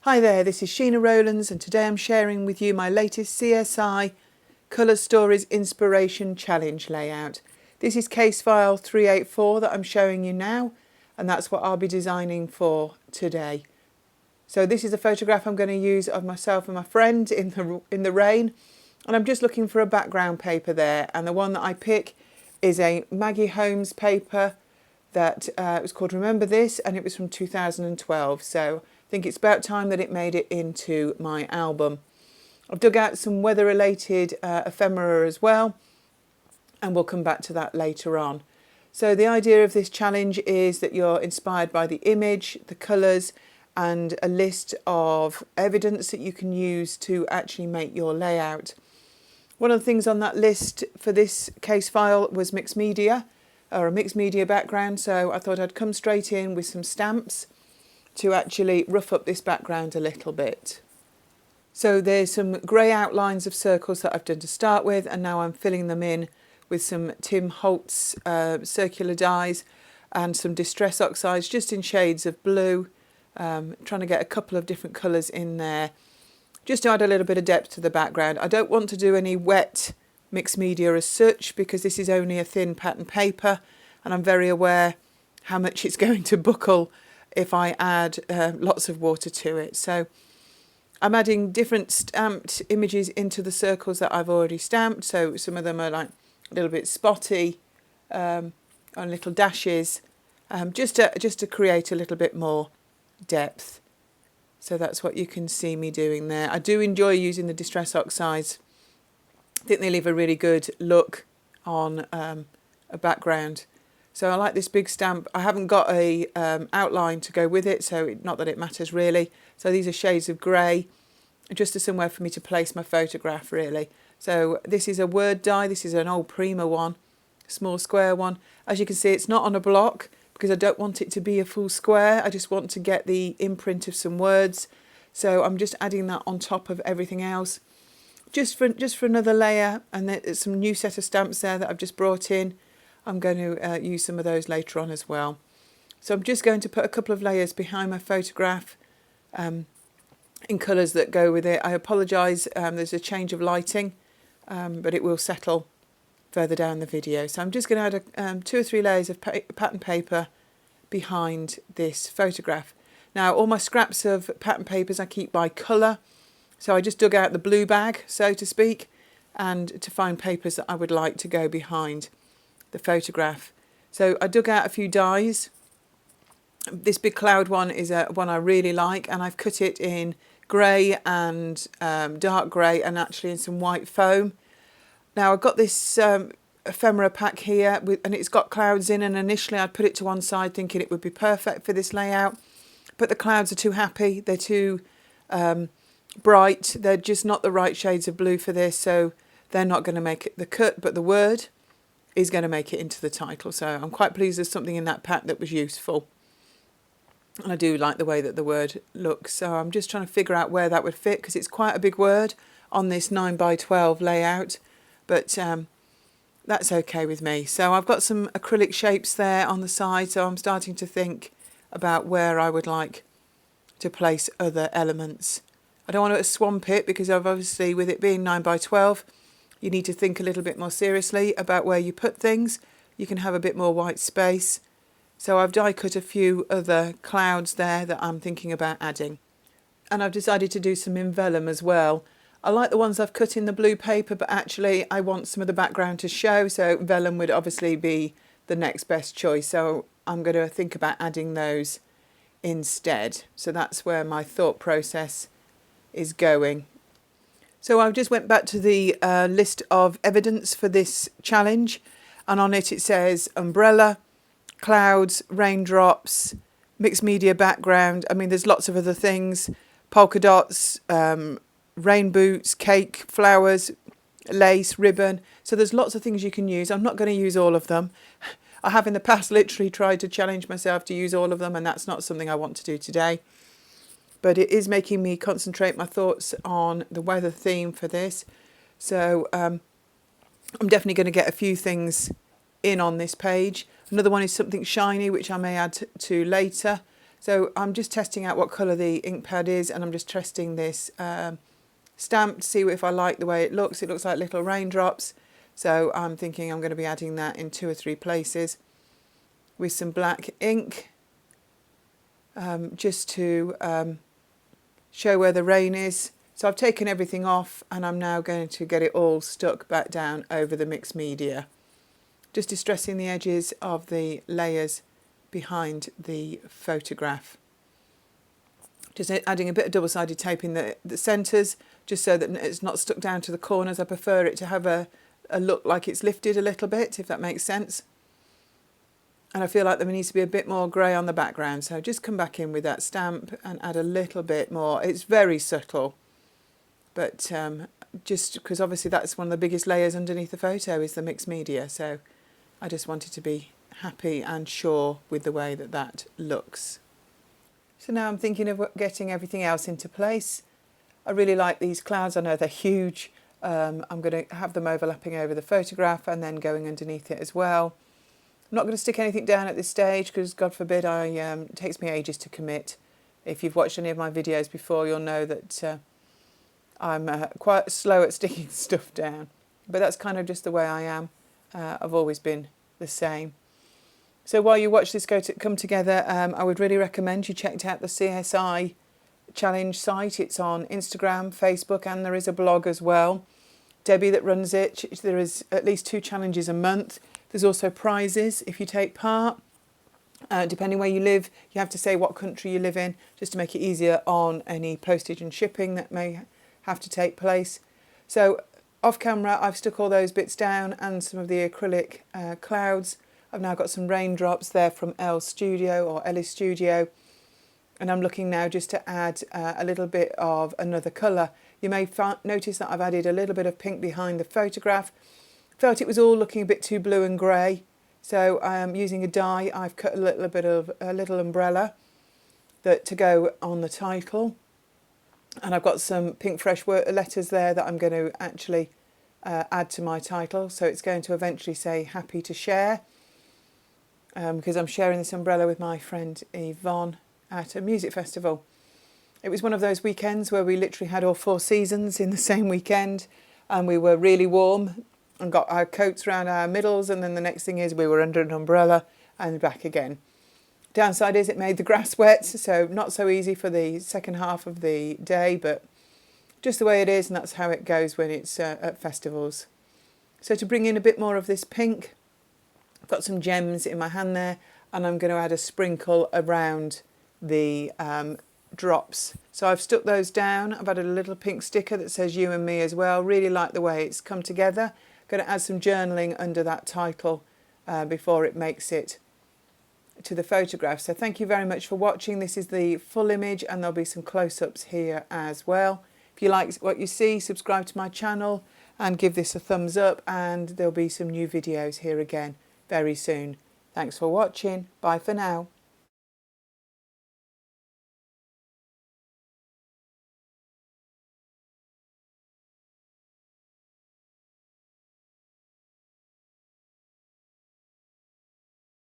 Hi there, this is Sheena Rowlands and today I'm sharing with you my latest CSI Colour Stories Inspiration Challenge layout. This is case file 384 that I'm showing you now, and that's what I'll be designing for today. So this is a photograph I'm going to use of myself and my friend in the rain, and I'm just looking for a background paper there, and the one that I pick is a Maggie Holmes paper that was called Remember This, and it was from 2012. So I think it's about time that it made it into my album. I've dug out some weather related ephemera as well, and we'll come back to that later on. So the idea of this challenge is that you're inspired by the image, the colours, and a list of evidence that you can use to actually make your layout. One of the things on that list for this case file was mixed media, or a mixed media background, so I thought I'd come straight in with some stamps to actually rough up this background a little bit. So there's some grey outlines of circles that I've done to start with, and now I'm filling them in with some Tim Holtz circular dyes and some distress oxides just in shades of blue, trying to get a couple of different colours in there just to add a little bit of depth to the background. I don't want to do any wet mixed media as such because this is only a thin pattern paper, and I'm very aware how much it's going to buckle if I add lots of water to it. So I'm adding different stamped images into the circles that I've already stamped. So some of them are like a little bit spotty, on little dashes, just to create a little bit more depth. So that's what you can see me doing there. I do enjoy using the distress oxides. I think they leave a really good look on a background. So I like this big stamp. I haven't got a outline to go with it, so not that it matters really. So these are shades of grey, just as somewhere for me to place my photograph really. So this is a word die. This is an old Prima one, small square one. As you can see, it's not on a block because I don't want it to be a full square. I just want to get the imprint of some words. So I'm just adding that on top of everything else. Just for another layer, and there's some new set of stamps there that I've just brought in. I'm going to use some of those later on as well. So I'm just going to put a couple of layers behind my photograph in colours that go with it. I apologise, there's a change of lighting, but it will settle further down the video. So I'm just going to add 2 or 3 layers of pattern paper behind this photograph. Now all my scraps of pattern papers I keep by colour. So I just dug out the blue bag, so to speak, and to find papers that I would like to go behind the photograph. So I dug out a few dies. This big cloud one is one I really like, and I've cut it in grey and dark grey, and actually in some white foam. Now I've got this ephemera pack here, and it's got clouds in, and initially I'd put it to one side thinking it would be perfect for this layout, but the clouds are too happy, they're too bright, they're just not the right shades of blue for this, so they're not going to make it the cut, but the word is going to make it into the title. So I'm quite pleased there's something in that pack that was useful, and I do like the way that the word looks. So I'm just trying to figure out where that would fit because it's quite a big word on this 9x12 layout, but that's okay with me. So I've got some acrylic shapes there on the side, so I'm starting to think about where I would like to place other elements. I don't want to swamp it because obviously with it being 9x12 you need to think a little bit more seriously about where you put things. You can have a bit more white space. So I've die cut a few other clouds there that I'm thinking about adding. And I've decided to do some in vellum as well. I like the ones I've cut in the blue paper, but actually I want some of the background to show, so vellum would obviously be the next best choice. So I'm going to think about adding those instead. So that's where my thought process is going. So I just went back to the list of evidence for this challenge, and on it says umbrella, clouds, raindrops, mixed media background. I mean, there's lots of other things, polka dots, rain boots, cake, flowers, lace, ribbon. So there's lots of things you can use. I'm not going to use all of them. I have in the past literally tried to challenge myself to use all of them, and that's not something I want to do today. But it is making me concentrate my thoughts on the weather theme for this. So I'm definitely going to get a few things in on this page. Another one is something shiny, which I may add to later. So I'm just testing out what colour the ink pad is, and I'm just testing this stamp to see if I like the way it looks. It looks like little raindrops, so I'm thinking I'm going to be adding that in 2 or 3 places with some black ink, just to show where the rain is. So I've taken everything off, and I'm now going to get it all stuck back down over the mixed media, just distressing the edges of the layers behind the photograph. Just adding a bit of double-sided tape in the centres, just so that it's not stuck down to the corners. I prefer it to have a look like it's lifted a little bit, if that makes sense. And I feel like there needs to be a bit more grey on the background, so just come back in with that stamp and add a little bit more. It's very subtle, but just because obviously that's one of the biggest layers underneath the photo is the mixed media, so I just wanted to be happy and sure with the way that that looks. So now I'm thinking of getting everything else into place. I really like these clouds. I know they're huge. I'm going to have them overlapping over the photograph and then going underneath it as well. I'm not going to stick anything down at this stage because, God forbid, it takes me ages to commit. If you've watched any of my videos before, you'll know that I'm quite slow at sticking stuff down. But that's kind of just the way I am. I've always been the same. So while you watch this come together, I would really recommend you checked out the CSI challenge site. It's on Instagram, Facebook, and there is a blog as well. Debbie that runs it, there is at least 2 challenges a month. There's also prizes if you take part. Depending where you live, you have to say what country you live in, just to make it easier on any postage and shipping that may have to take place. So off camera, I've stuck all those bits down and some of the acrylic clouds. I've now got some raindrops there from Elle's studio, and I'm looking now just to add a little bit of another colour. You may notice that I've added a little bit of pink behind the photograph. Felt it was all looking a bit too blue and grey, so using a die, I've cut a little bit of a little umbrella to go on the title, and I've got some pink fresh letters there that I'm going to actually add to my title, so it's going to eventually say happy to share. Because I'm sharing this umbrella with my friend Yvonne at a music festival. It was one of those weekends where we literally had all 4 seasons in the same weekend, and we were really warm and got our coats around our middles, and then the next thing is we were under an umbrella and back again. Downside is it made the grass wet, so not so easy for the second half of the day, but just the way it is, and that's how it goes when it's at festivals. So to bring in a bit more of this pink, I've got some gems in my hand there, and I'm going to add a sprinkle around the drops. So I've stuck those down. I've added a little pink sticker that says you and me as well. Really like the way it's come together. Going to add some journaling under that title before it makes it to the photograph. So thank you very much for watching. This is the full image, and there'll be some close-ups here as well. If you like what you see, subscribe to my channel and give this a thumbs up, and there'll be some new videos here again very soon. Thanks for watching. Bye for now.